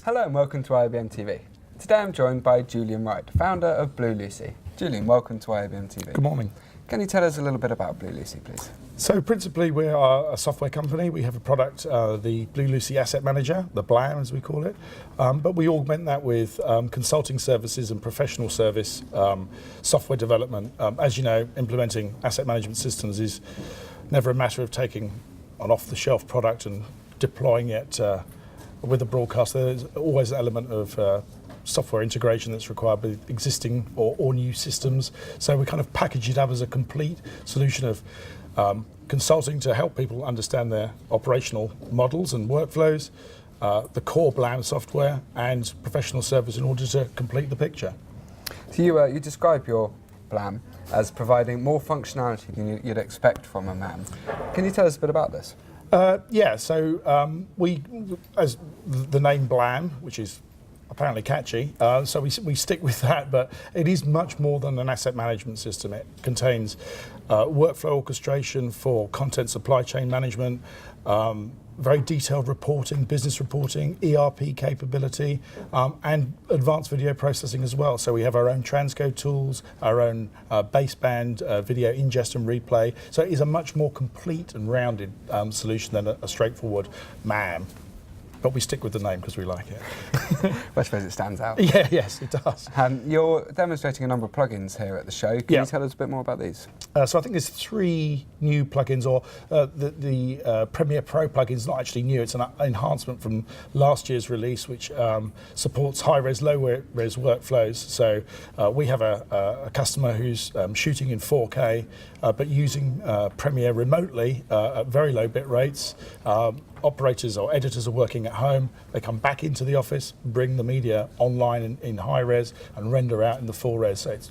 Hello and welcome to IABM TV. Today I'm joined by Julian Wright, founder of Blue Lucy. Julian, welcome to IABM TV. Good morning. Can you tell us a little bit about Blue Lucy, please? So principally we are a software company. We have a product, the Blue Lucy Asset Manager, the BLAM as we call it, but we augment that with consulting services and professional service software development. As you know, implementing asset management systems is never a matter of taking an off-the-shelf product and deploying it with a broadcaster. There's always an element of software integration that's required with existing or new systems. So we kind of package it up as a complete solution of consulting to help people understand their operational models and workflows, the core BLAM software, and professional service in order to complete the picture. So you describe your BLAM as providing more functionality than you'd expect from a MAM. Can you tell us a bit about this? Yeah, so we, as the name BLAM, which is apparently catchy, so we stick with that, but it is much more than an asset management system. It contains workflow orchestration for content supply chain management, very detailed reporting, business reporting, ERP capability, and advanced video processing as well. So we have our own transcode tools, our own baseband video ingest and replay. So it is a much more complete and rounded solution than a straightforward MAM. But we stick with the name because we like it. Well, I suppose it stands out. Yeah, yes, it does. You're demonstrating a number of plugins here at the show. Can you tell us a bit more about these? So I think there's 3 new plugins, or the Premiere Pro plugin is not actually new. It's an enhancement from last year's release, which supports high-res, low-res workflows. So we have a customer who's shooting in 4K, but using Premiere remotely at very low bit rates. Operators or editors are working at home. They come back into the office, bring the media online in high res and render out in the full res. So it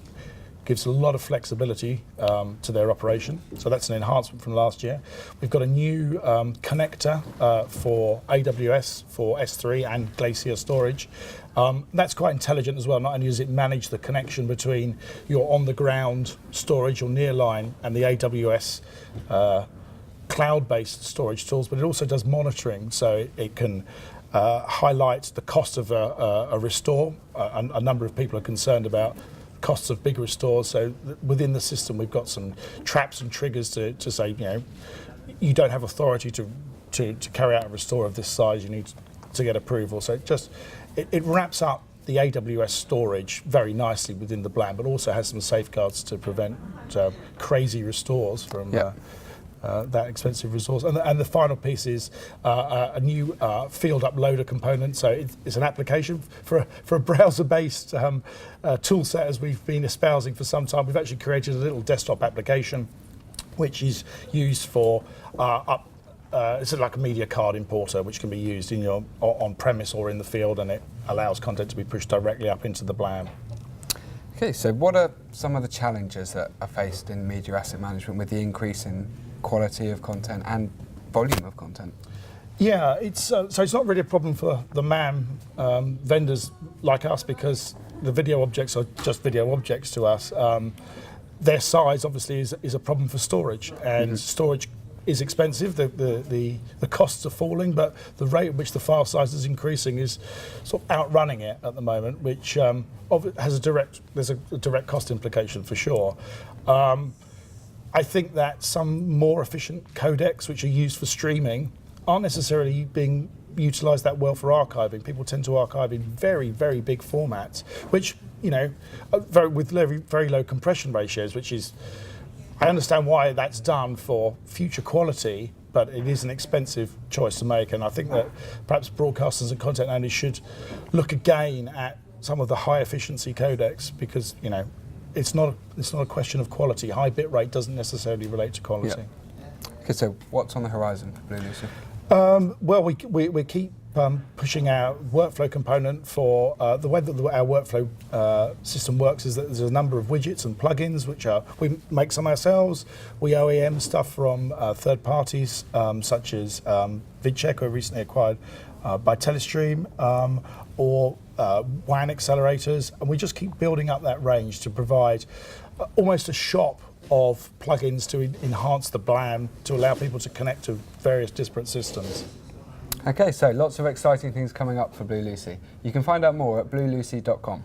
gives a lot of flexibility to their operation. So that's an enhancement from last year. We've got a new connector for AWS for S3 and Glacier storage. That's quite intelligent as well. Not only does it manage the connection between your on-the-ground storage or nearline and the AWS cloud-based storage tools, but it also does monitoring, so it can highlight the cost of a restore. A number of people are concerned about costs of big restores, so within the system we've got some traps and triggers to say, you know, you don't have authority to carry out a restore of this size, you need to get approval. So it wraps up the AWS storage very nicely within the BLAM, but also has some safeguards to prevent crazy restores from that expensive resource. And the final piece is a new field uploader component. So it's an application for a browser-based tool set, as we've been espousing for some time. We've actually created a little desktop application which is used for it's like a media card importer, which can be used in your on-premise or in the field, and it allows content to be pushed directly up into the BLAM. Okay, so what are some of the challenges that are faced in media asset management with the increase in quality of content and volume of content? Yeah, so it's not really a problem for the MAM vendors like us, because the video objects are just video objects to us. Their size obviously is a problem for storage, and storage is expensive. The costs are falling, but the rate at which the file size is increasing is sort of outrunning it at the moment, which has there's a direct cost implication for sure. I think that some more efficient codecs which are used for streaming aren't necessarily being utilised that well for archiving. People tend to archive in very, very big formats, which, you know, with very low compression ratios, which is, I understand why that's done for future quality, but it is an expensive choice to make. And I think that perhaps broadcasters and content owners should look again at some of the high efficiency codecs, because, you know, it's not a question of quality. High bit rate doesn't necessarily relate to quality. Yeah. Okay, so what's on the horizon for Blue Lucy? Well, we keep pushing our workflow component for the way that our workflow system works is that there's a number of widgets and plugins which we make some ourselves. We OEM stuff from third parties such as VidCheck, who were recently acquired by Telestream, or WAN accelerators, and we just keep building up that range to provide almost a shop of plugins to enhance the BLAM, to allow people to connect to various disparate systems. Okay, so lots of exciting things coming up for Blue Lucy. You can find out more at bluelucy.com.